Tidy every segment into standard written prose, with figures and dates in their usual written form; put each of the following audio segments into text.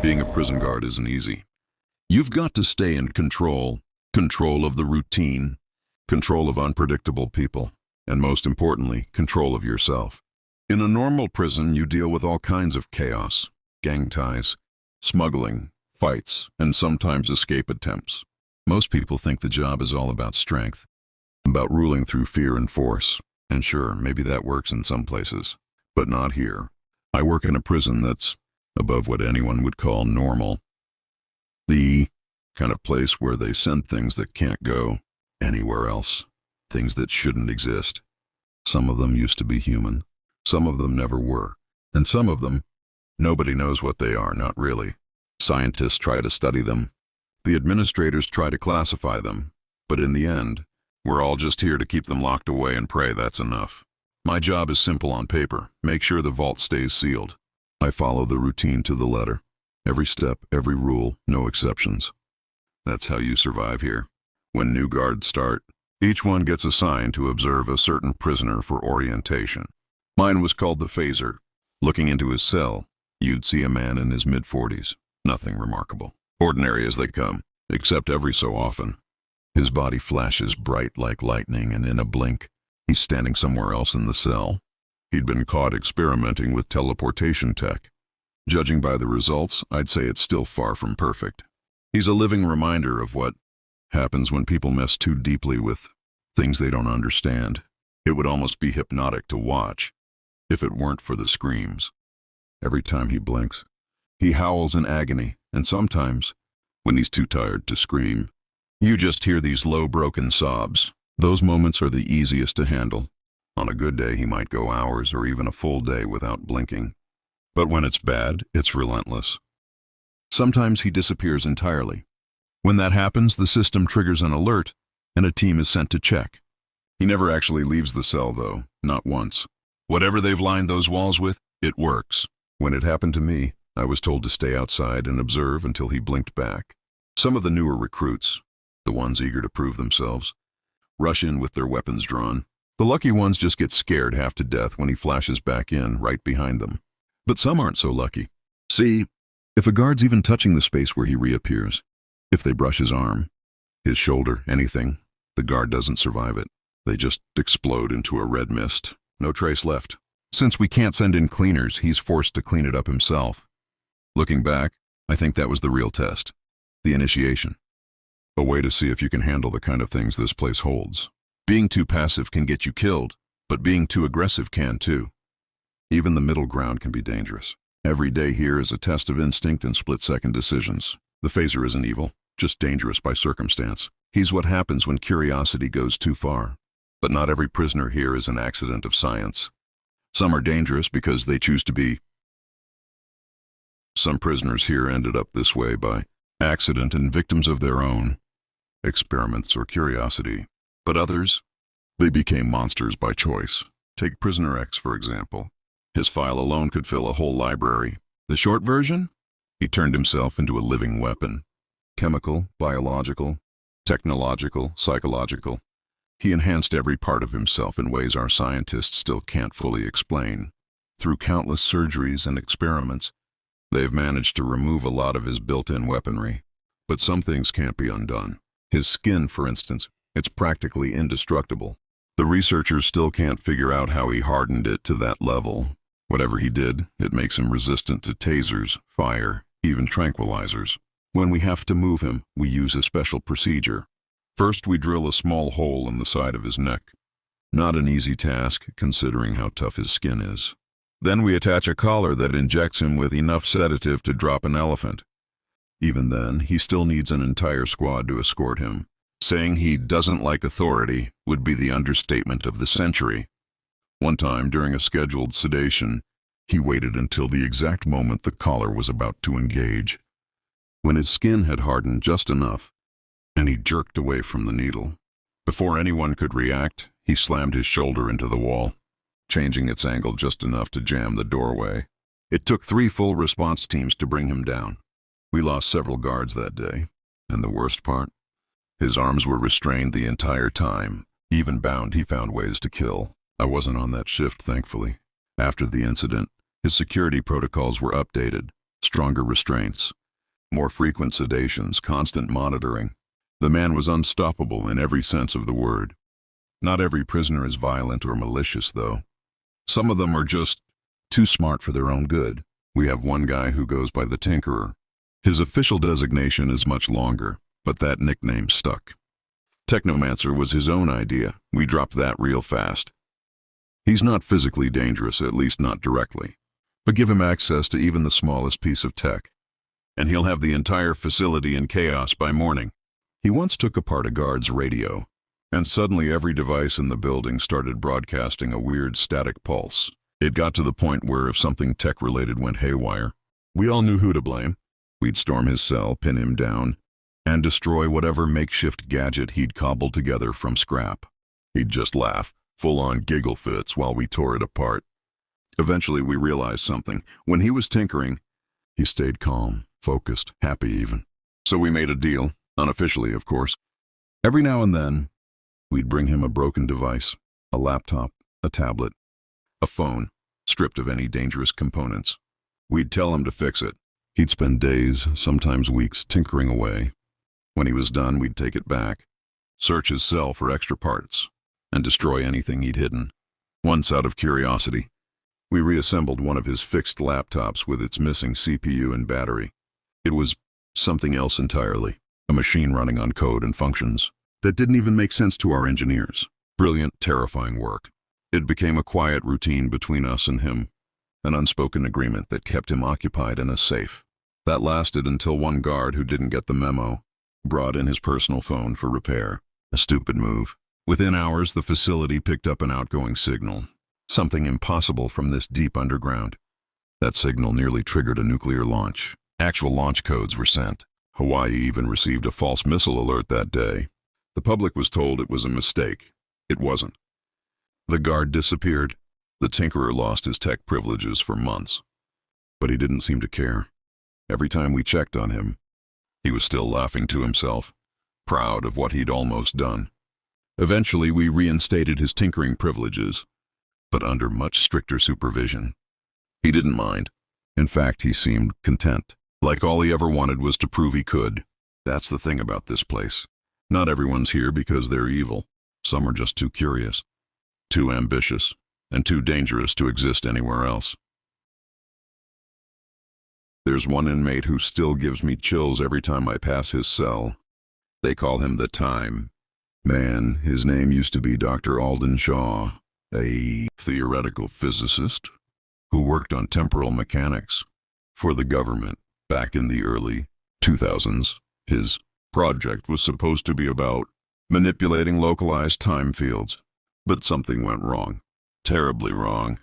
Being a prison guard isn't easy. You've got to stay in control, control of the routine, control of unpredictable people, and most importantly, control of yourself. In a normal prison, you deal with all kinds of chaos, gang ties, smuggling, fights, and sometimes escape attempts. Most people think the job is all about strength, about ruling through fear and force. And sure, maybe that works in some places, but not here. I work in a prison that's above what anyone would call normal. The kind of place where they send things that can't go anywhere else, things that shouldn't exist. Some of them used to be human, some of them never were, and some of them, nobody knows what they are, not really. Scientists try to study them, the administrators try to classify them, but in the end, we're all just here to keep them locked away and pray that's enough. My job is simple on paper. Make sure the vault stays sealed. I follow the routine to the letter. Every step, every rule, no exceptions. That's how you survive here. When new guards start, each one gets assigned to observe a certain prisoner for orientation. Mine was called the phaser. Looking into his cell, you'd see a man in his mid-40s. Nothing remarkable. Ordinary as they come, except every so often. His body flashes bright like lightning, and in a blink, he's standing somewhere else in the cell. He'd been caught experimenting with teleportation tech. Judging by the results, I'd say it's still far from perfect. He's a living reminder of what happens when people mess too deeply with things they don't understand. It would almost be hypnotic to watch, if it weren't for the screams. Every time he blinks, he howls in agony, and sometimes, when he's too tired to scream, you just hear these low, broken sobs. Those moments are the easiest to handle. On a good day, he might go hours or even a full day without blinking. But when it's bad, it's relentless. Sometimes he disappears entirely. When that happens, the system triggers an alert, and a team is sent to check. He never actually leaves the cell, though, not once. Whatever they've lined those walls with, it works. When it happened to me, I was told to stay outside and observe until he blinked back. Some of the newer recruits, the ones eager to prove themselves, rush in with their weapons drawn. The lucky ones just get scared half to death when he flashes back in right behind them. But some aren't so lucky. See, if a guard's even touching the space where he reappears, if they brush his arm, his shoulder, anything, the guard doesn't survive it. They just explode into a red mist. No trace left. Since we can't send in cleaners, he's forced to clean it up himself. Looking back, I think that was the real test. The initiation. A way to see if you can handle the kind of things this place holds. Being too passive can get you killed, but being too aggressive can too. Even the middle ground can be dangerous. Every day here is a test of instinct and split-second decisions. The phaser isn't evil, just dangerous by circumstance. He's what happens when curiosity goes too far. But not every prisoner here is an accident of science. Some are dangerous because they choose to be. Some prisoners here ended up this way by accident and victims of their own experiments or curiosity. But others, they became monsters by choice. Take Prisoner X, for example. His file alone could fill a whole library. The short version? He turned himself into a living weapon. Chemical, biological, technological, psychological. He enhanced every part of himself in ways our scientists still can't fully explain. Through countless surgeries and experiments, they've managed to remove a lot of his built-in weaponry. But some things can't be undone. His skin, for instance, it's practically indestructible. The researchers still can't figure out how he hardened it to that level. Whatever he did, it makes him resistant to tasers, fire, even tranquilizers. When we have to move him, we use a special procedure. First, we drill a small hole in the side of his neck. Not an easy task, considering how tough his skin is. Then we attach a collar that injects him with enough sedative to drop an elephant. Even then, he still needs an entire squad to escort him. Saying he doesn't like authority would be the understatement of the century. One time, during a scheduled sedation, he waited until the exact moment the collar was about to engage. When his skin had hardened just enough, and he jerked away from the needle. Before anyone could react, he slammed his shoulder into the wall, changing its angle just enough to jam the doorway. It took 3 full response teams to bring him down. We lost several guards that day, and the worst part? His arms were restrained the entire time. Even bound, he found ways to kill. I wasn't on that shift, thankfully. After the incident, his security protocols were updated. Stronger restraints, more frequent sedations, constant monitoring. The man was unstoppable in every sense of the word. Not every prisoner is violent or malicious, though. Some of them are just too smart for their own good. We have one guy who goes by the Tinkerer. His official designation is much longer, but that nickname stuck. Technomancer was his own idea. We dropped that real fast. He's not physically dangerous, at least not directly. But give him access to even the smallest piece of tech, and he'll have the entire facility in chaos by morning. He once took apart a guard's radio, and suddenly every device in the building started broadcasting a weird static pulse. It got to the point where if something tech-related went haywire, we all knew who to blame. We'd storm his cell, pin him down, and destroy whatever makeshift gadget he'd cobbled together from scrap. He'd just laugh, full-on giggle fits while we tore it apart. Eventually we realized something. When he was tinkering, he stayed calm, focused, happy even. So we made a deal, unofficially of course. Every now and then, we'd bring him a broken device, a laptop, a tablet, a phone, stripped of any dangerous components. We'd tell him to fix it. He'd spend days, sometimes weeks, tinkering away. When he was done, we'd take it back, search his cell for extra parts, and destroy anything he'd hidden. Once, out of curiosity, we reassembled one of his fixed laptops with its missing CPU and battery. It was something else entirely, a machine running on code and functions that didn't even make sense to our engineers. Brilliant, terrifying work. It became a quiet routine between us and him, an unspoken agreement that kept him occupied in a safe. That lasted until one guard who didn't get the memo brought in his personal phone for repair. A stupid move. Within hours, the facility picked up an outgoing signal. Something impossible from this deep underground. That signal nearly triggered a nuclear launch. Actual launch codes were sent. Hawaii even received a false missile alert that day. The public was told it was a mistake. It wasn't. The guard disappeared. The Tinkerer lost his tech privileges for months. But he didn't seem to care. Every time we checked on him, he was still laughing to himself, proud of what he'd almost done. Eventually, we reinstated his tinkering privileges, but under much stricter supervision. He didn't mind. In fact, he seemed content, like all he ever wanted was to prove he could. That's the thing about this place. Not everyone's here because they're evil. Some are just too curious, too ambitious, and too dangerous to exist anywhere else. There's one inmate who still gives me chills every time I pass his cell. They call him the Time Man. His name used to be Dr. Alden Shaw, a theoretical physicist who worked on temporal mechanics for the government back in the early 2000s. His project was supposed to be about manipulating localized time fields, but something went wrong. Terribly wrong.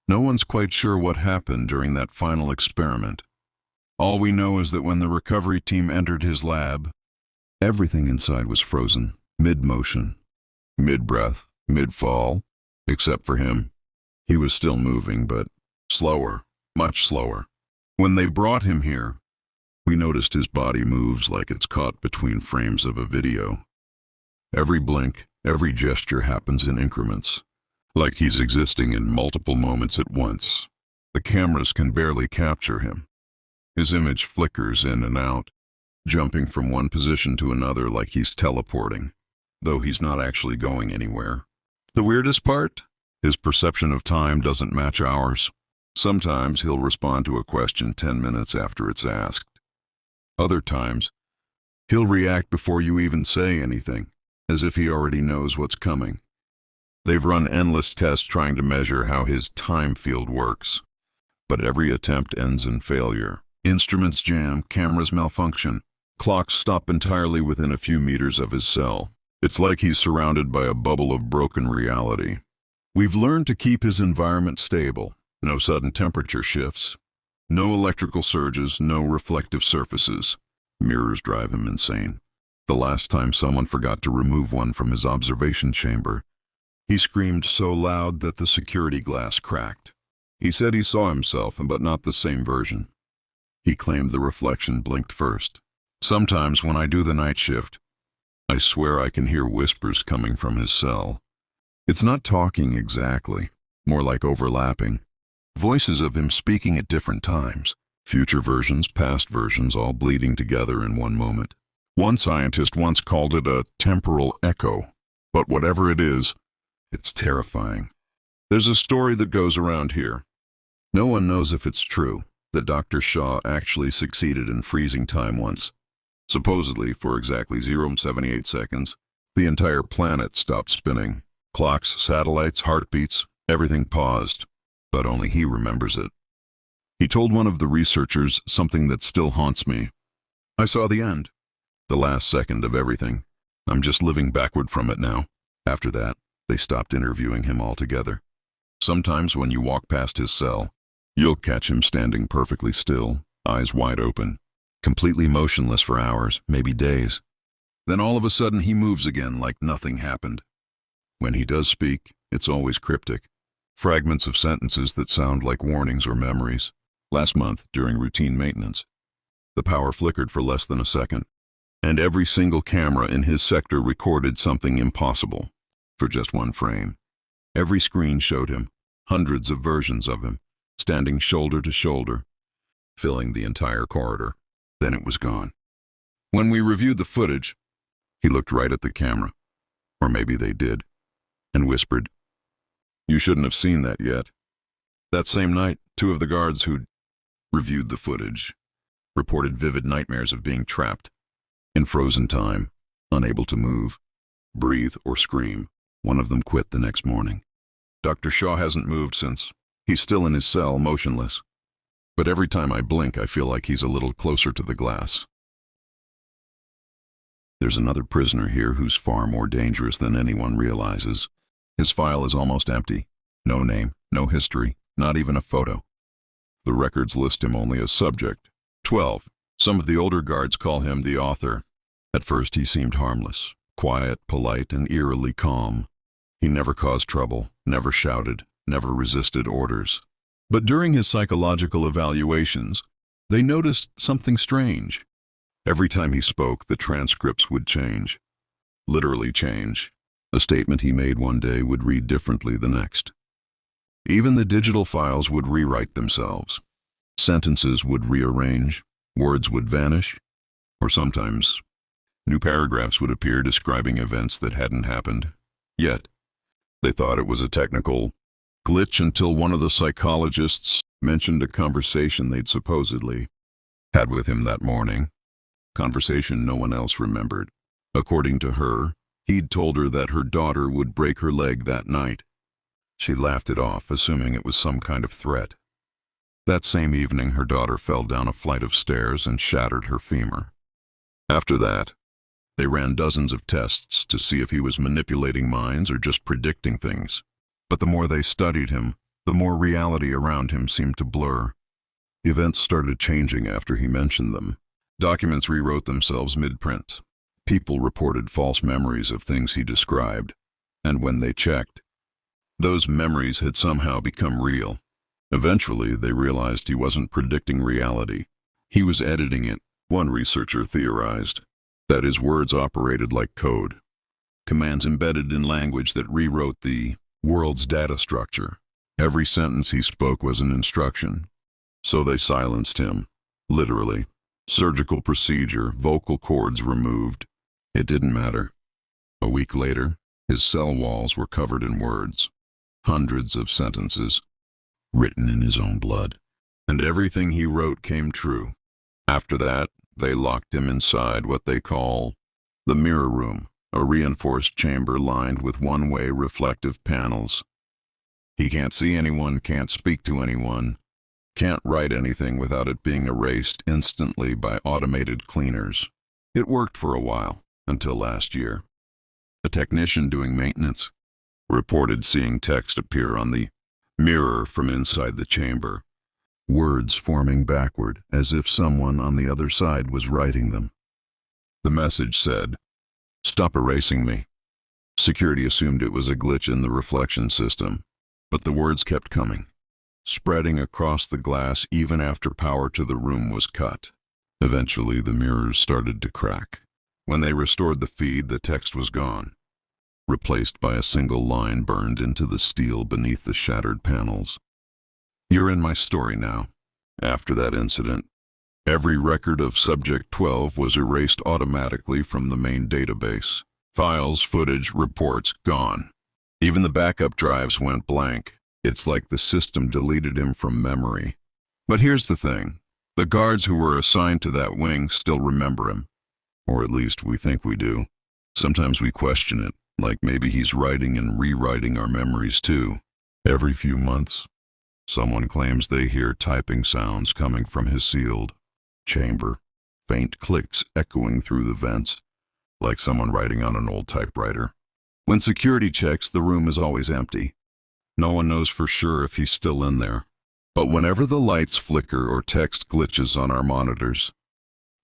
No one's quite sure what happened during that final experiment. All we know is that when the recovery team entered his lab, everything inside was frozen, mid-motion, mid-breath, mid-fall, except for him. He was still moving, but slower, much slower. When they brought him here, we noticed his body moves like it's caught between frames of a video. Every blink, every gesture happens in increments, like he's existing in multiple moments at once. The cameras can barely capture him. His image flickers in and out, jumping from one position to another like he's teleporting, though he's not actually going anywhere. The weirdest part? His perception of time doesn't match ours. Sometimes he'll respond to a question 10 minutes after it's asked. Other times, he'll react before you even say anything, as if he already knows what's coming. They've run endless tests trying to measure how his time field works, but every attempt ends in failure. Instruments jam, cameras malfunction, clocks stop entirely within a few meters of his cell. It's like he's surrounded by a bubble of broken reality. We've learned to keep his environment stable. No sudden temperature shifts, no electrical surges, no reflective surfaces. Mirrors drive him insane. The last time someone forgot to remove one from his observation chamber, he screamed so loud that the security glass cracked. He said he saw himself, but not the same version. He claimed the reflection blinked first. Sometimes when I do the night shift, I swear I can hear whispers coming from his cell. It's not talking exactly, more like overlapping. Voices of him speaking at different times. Future versions, past versions, all bleeding together in one moment. One scientist once called it a temporal echo, but whatever it is, it's terrifying. There's a story that goes around here. No one knows if it's true that Dr. Shaw actually succeeded in freezing time once. Supposedly, for exactly 0.78 seconds, the entire planet stopped spinning. Clocks, satellites, heartbeats, everything paused, but only he remembers it. He told one of the researchers something that still haunts me. I saw the end, the last second of everything. I'm just living backward from it now. After that, they stopped interviewing him altogether. Sometimes when you walk past his cell, you'll catch him standing perfectly still, eyes wide open, completely motionless for hours, maybe days. Then all of a sudden he moves again like nothing happened. When he does speak, it's always cryptic. Fragments of sentences that sound like warnings or memories. Last month, during routine maintenance, the power flickered for less than a second, and every single camera in his sector recorded something impossible for just one frame. Every screen showed him, hundreds of versions of him, standing shoulder to shoulder, filling the entire corridor. Then it was gone. When we reviewed the footage, he looked right at the camera, or maybe they did, and whispered, "You shouldn't have seen that yet." That same night, two of the guards who'd reviewed the footage reported vivid nightmares of being trapped in frozen time, unable to move, breathe, or scream. One of them quit the next morning. Dr. Shaw hasn't moved since. He's still in his cell, motionless. But every time I blink, I feel like he's a little closer to the glass. There's another prisoner here who's far more dangerous than anyone realizes. His file is almost empty. No name, no history, not even a photo. The records list him only as subject 12. Some of the older guards call him the author. At first he seemed harmless, quiet, polite, and eerily calm. He never caused trouble, never shouted, never resisted orders. But during his psychological evaluations, they noticed something strange. Every time he spoke, the transcripts would change. Literally change. A statement he made one day would read differently the next. Even the digital files would rewrite themselves. Sentences would rearrange, words would vanish, or sometimes new paragraphs would appear describing events that hadn't happened yet. They thought it was a technical glitch until one of the psychologists mentioned a conversation they'd supposedly had with him that morning. Conversation no one else remembered. According to her, he'd told her that her daughter would break her leg that night. She laughed it off, assuming it was some kind of threat. That same evening, her daughter fell down a flight of stairs and shattered her femur. After that, they ran dozens of tests to see if he was manipulating minds or just predicting things. But the more they studied him, the more reality around him seemed to blur. Events started changing after he mentioned them. Documents rewrote themselves mid-print. People reported false memories of things he described, and when they checked, those memories had somehow become real. Eventually, they realized he wasn't predicting reality. He was editing it. One researcher theorized that his words operated like code, commands embedded in language that rewrote the world's data structure. Every sentence he spoke was an instruction. So they silenced him, literally. Surgical procedure, vocal cords removed. It didn't matter. A week later, his cell walls were covered in words. Hundreds of sentences, written in his own blood. And everything he wrote came true. After that, they locked him inside what they call the mirror room, a reinforced chamber lined with one-way reflective panels. He can't see anyone, can't speak to anyone, can't write anything without it being erased instantly by automated cleaners. It worked for a while, until last year. A technician doing maintenance reported seeing text appear on the mirror from inside the chamber, words forming backward as if someone on the other side was writing them. The message said, "Stop erasing me." Security assumed it was a glitch in the reflection system, but the words kept coming, spreading across the glass even after power to the room was cut. Eventually, the mirrors started to crack. When they restored the feed, the text was gone, replaced by a single line burned into the steel beneath the shattered panels. "You're in my story now. After that incident, every record of Subject 12 was erased automatically from the main database. Files, footage, reports, gone. Even the backup drives went blank. It's like the system deleted him from memory. But here's the thing. The guards who were assigned to that wing still remember him. Or at least we think we do. Sometimes we question it, like maybe he's writing and rewriting our memories too. Every few months, someone claims they hear typing sounds coming from his sealed chamber, faint clicks echoing through the vents, like someone writing on an old typewriter. When security checks, the room is always empty. No one knows for sure if he's still in there. But whenever the lights flicker or text glitches on our monitors,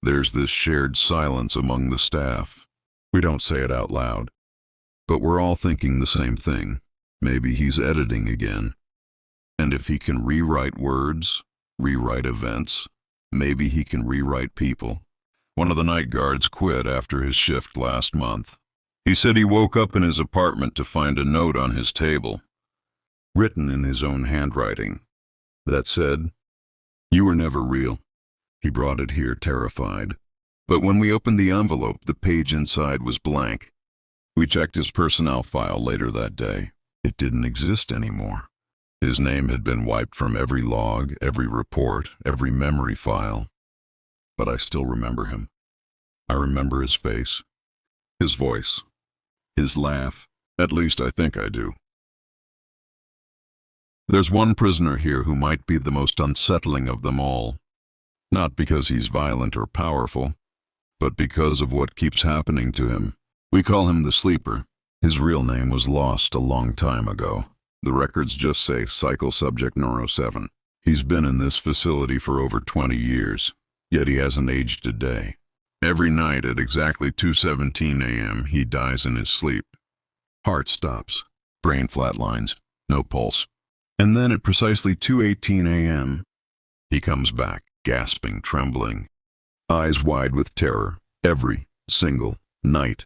there's this shared silence among the staff. We don't say it out loud, but we're all thinking the same thing. Maybe he's editing again. And if he can rewrite words, rewrite events, maybe he can rewrite people. One of the night guards quit after his shift last month. He said he woke up in his apartment to find a note on his table, written in his own handwriting, that said, "You were never real." He brought it here terrified. But when we opened the envelope, the page inside was blank. We checked his personnel file later that day. It didn't exist anymore. His name had been wiped from every log, every report, every memory file. But I still remember him. I remember his face, his voice, his laugh. At least I think I do. There's one prisoner here who might be the most unsettling of them all. Not because he's violent or powerful, but because of what keeps happening to him. We call him the Sleeper. His real name was lost a long time ago. The records just say Cycle Subject Neuro 7. He's been in this facility for over 20 years, yet he hasn't aged a day. Every night at exactly 2:17 a.m., he dies in his sleep. Heart stops, brain flatlines, no pulse. And then at precisely 2:18 a.m., he comes back, gasping, trembling, eyes wide with terror, every single night.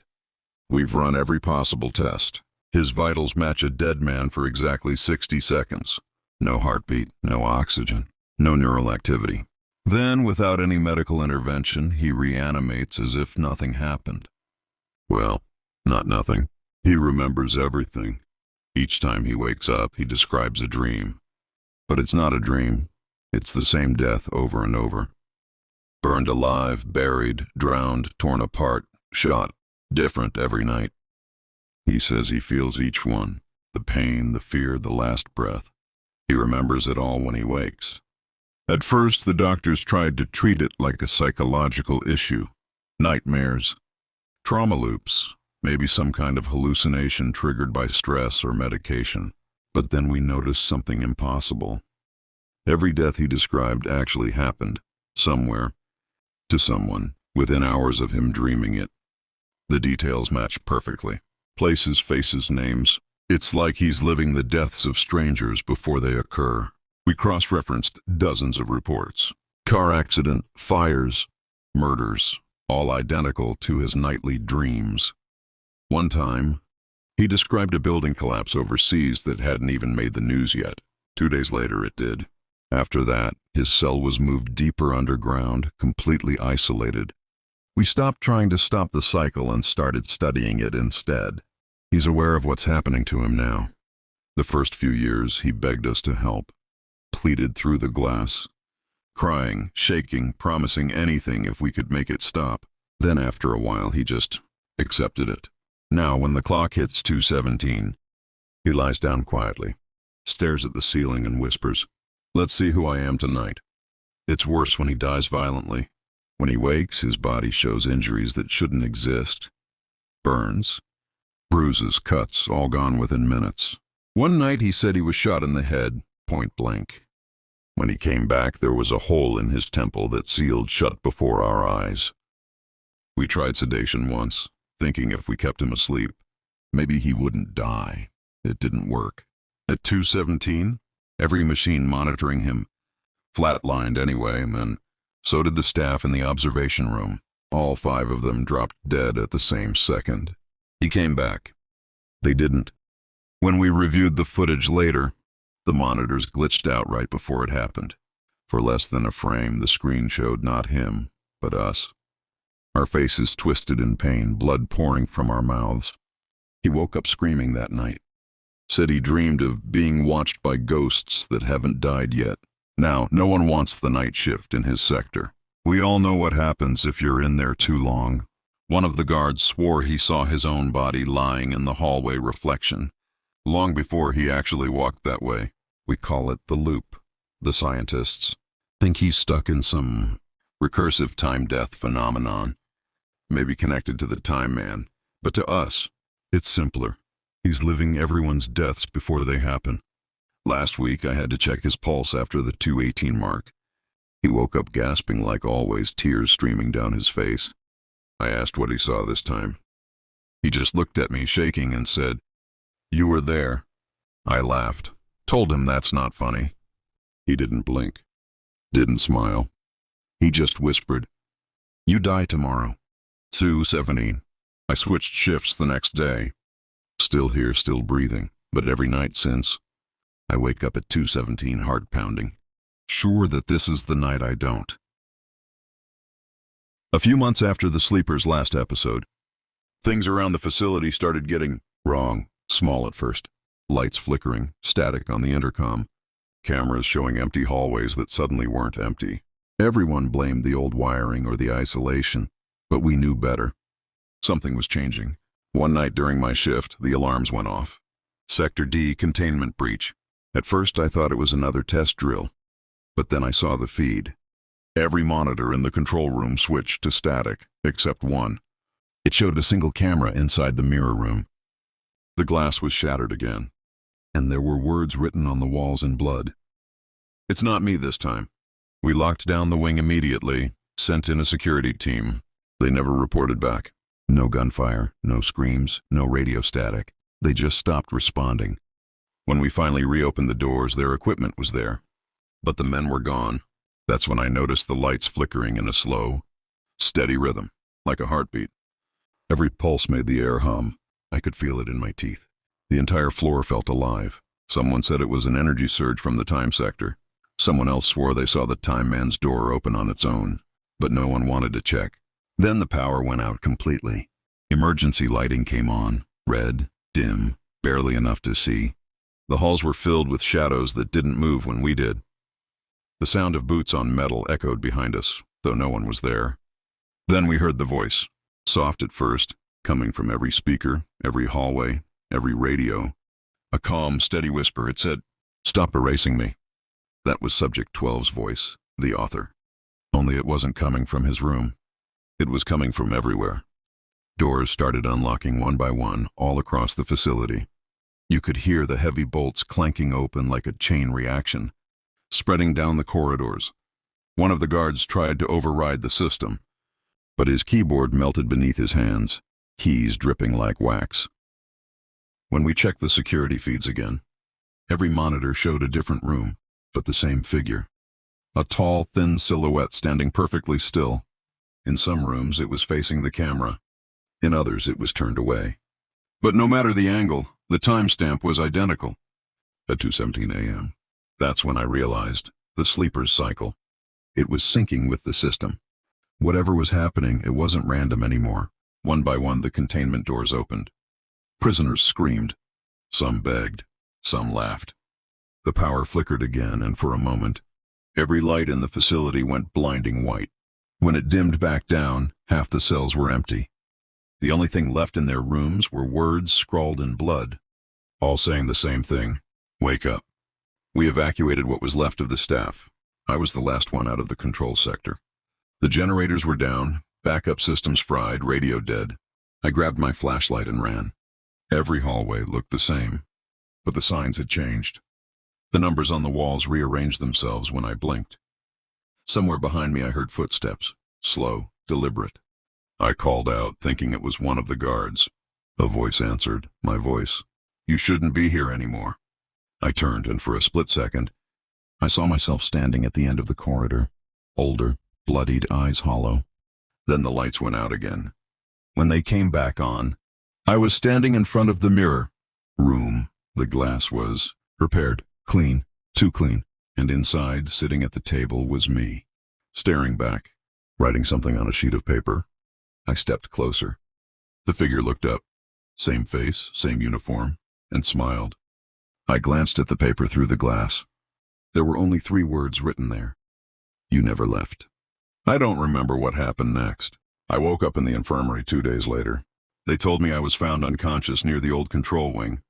We've run every possible test. His vitals match a dead man for exactly 60 seconds. No heartbeat, no oxygen, no neural activity. Then, without any medical intervention, he reanimates as if nothing happened. Well, not nothing. He remembers everything. Each time he wakes up, he describes a dream. But it's not a dream. It's the same death over and over. Burned alive, buried, drowned, torn apart, shot, different every night. He says he feels each one, the pain, the fear, the last breath. He remembers it all when he wakes. At first, the doctors tried to treat it like a psychological issue. Nightmares, trauma loops, maybe some kind of hallucination triggered by stress or medication. But then we noticed something impossible. Every death he described actually happened, somewhere, to someone, within hours of him dreaming it. The details match perfectly. Places, faces, names. It's like he's living the deaths of strangers before they occur. We cross-referenced dozens of reports. Car accident, fires, murders, all identical to his nightly dreams. One time, he described a building collapse overseas that hadn't even made the news yet. 2 days later, it did. After that, his cell was moved deeper underground, completely isolated. We stopped trying to stop the cycle and started studying it instead. He's aware of what's happening to him now. The first few years, he begged us to help, pleaded through the glass, crying, shaking, promising anything if we could make it stop. Then after a while, he just accepted it. Now, when the clock hits 2:17, he lies down quietly, stares at the ceiling and whispers, "Let's see who I am tonight." It's worse when he dies violently. When he wakes, his body shows injuries that shouldn't exist. Burns, bruises, cuts, all gone within minutes. One night he said he was shot in the head, point blank. When he came back, there was a hole in his temple that sealed shut before our eyes. We tried sedation once, thinking if we kept him asleep, maybe he wouldn't die. It didn't work. At 2:17, every machine monitoring him flatlined anyway, and then so did the staff in the observation room. All 5 of them dropped dead at the same second. He came back. They didn't. When we reviewed the footage later, the monitors glitched out right before it happened. For less than a frame, the screen showed not him, but us. Our faces twisted in pain, blood pouring from our mouths. He woke up screaming that night. Said he dreamed of being watched by ghosts that haven't died yet. Now, no one wants the night shift in his sector. We all know what happens if you're in there too long. One of the guards swore he saw his own body lying in the hallway reflection, long before he actually walked that way. We call it the loop. The scientists think he's stuck in some recursive time-death phenomenon, maybe connected to the Time Man. But to us, it's simpler. He's living everyone's deaths before they happen. Last week, I had to check his pulse after the 2:18 mark. He woke up gasping like always, tears streaming down his face. I asked what he saw this time. He just looked at me, shaking, and said, "You were there." I laughed, told him that's not funny. He didn't blink, didn't smile. He just whispered, "You die tomorrow." 2:17. I switched shifts the next day. Still here, still breathing, but every night since, I wake up at 2:17, heart pounding, sure that this is the night I don't. A few months after the Sleeper's last episode, things around the facility started getting wrong, small at first. Lights flickering, static on the intercom, cameras showing empty hallways that suddenly weren't empty. Everyone blamed the old wiring or the isolation, but we knew better. Something was changing. One night during my shift, the alarms went off. Sector D containment breach. At first I thought it was another test drill, but then I saw the feed. Every monitor in the control room switched to static, except one. It showed a single camera inside the mirror room. The glass was shattered again, and there were words written on the walls in blood. "It's not me this time." We locked down the wing immediately, sent in a security team. They never reported back. No gunfire, no screams, no radio static. They just stopped responding. When we finally reopened the doors, their equipment was there, but the men were gone. That's when I noticed the lights flickering in a slow, steady rhythm, like a heartbeat. Every pulse made the air hum. I could feel it in my teeth. The entire floor felt alive. Someone said it was an energy surge from the time sector. Someone else swore they saw the Time Man's door open on its own, but no one wanted to check. Then the power went out completely. Emergency lighting came on, red, dim, barely enough to see. The halls were filled with shadows that didn't move when we did. The sound of boots on metal echoed behind us, though no one was there. Then we heard the voice, soft at first, coming from every speaker, every hallway, every radio. A calm, steady whisper. It said, "Stop erasing me." That was Subject 12's voice, the author. Only it wasn't coming from his room. It was coming from everywhere. Doors started unlocking one by one, all across the facility. You could hear the heavy bolts clanking open like a chain reaction, spreading down the corridors. One of the guards tried to override the system, but his keyboard melted beneath his hands, keys dripping like wax. When we checked the security feeds again, every monitor showed a different room, but the same figure. A tall, thin silhouette standing perfectly still. In some rooms, it was facing the camera. In others, it was turned away. But no matter the angle, the timestamp was identical. At 2:17 a.m. That's when I realized the Sleeper's cycle. It was syncing with the system. Whatever was happening, it wasn't random anymore. One by one, the containment doors opened. Prisoners screamed. Some begged. Some laughed. The power flickered again, and for a moment, every light in the facility went blinding white. When it dimmed back down, half the cells were empty. The only thing left in their rooms were words scrawled in blood, all saying the same thing: "Wake up." We evacuated what was left of the staff. I was the last one out of the control sector. The generators were down, backup systems fried, radio dead. I grabbed my flashlight and ran. Every hallway looked the same, but the signs had changed. The numbers on the walls rearranged themselves when I blinked. Somewhere behind me I heard footsteps, slow, deliberate. I called out, thinking it was one of the guards. A voice answered, my voice. "You shouldn't be here anymore." I turned, and for a split second, I saw myself standing at the end of the corridor, older, bloodied, eyes hollow. Then the lights went out again. When they came back on, I was standing in front of the mirror room. The glass was repaired, clean, too clean. and inside, sitting at the table, was me, staring back, writing something on a sheet of paper. I stepped closer. The figure looked up, same face, same uniform, and smiled. I glanced at the paper through the glass. There were only 3 words written there. You never left. I don't remember what happened next. I woke up in the infirmary 2 days later. They told me I was found unconscious near the old control wing.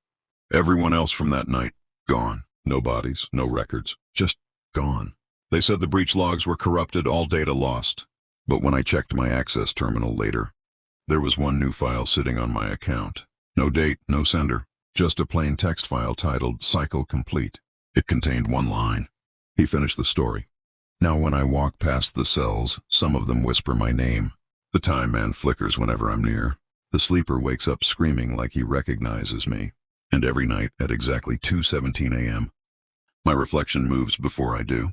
Everyone else from that night, gone. No bodies, no records, just gone. They said the breach logs were corrupted, all data lost. But when I checked my access terminal later, there was one new file sitting on my account. No date, no sender, just a plain text file titled Cycle Complete. It contained 1 line. He finished the story. Now when I walk past the cells, some of them whisper my name. The time man flickers whenever I'm near. The sleeper wakes up screaming like he recognizes me. And every night at exactly 2:17 a.m., my reflection moves before I do.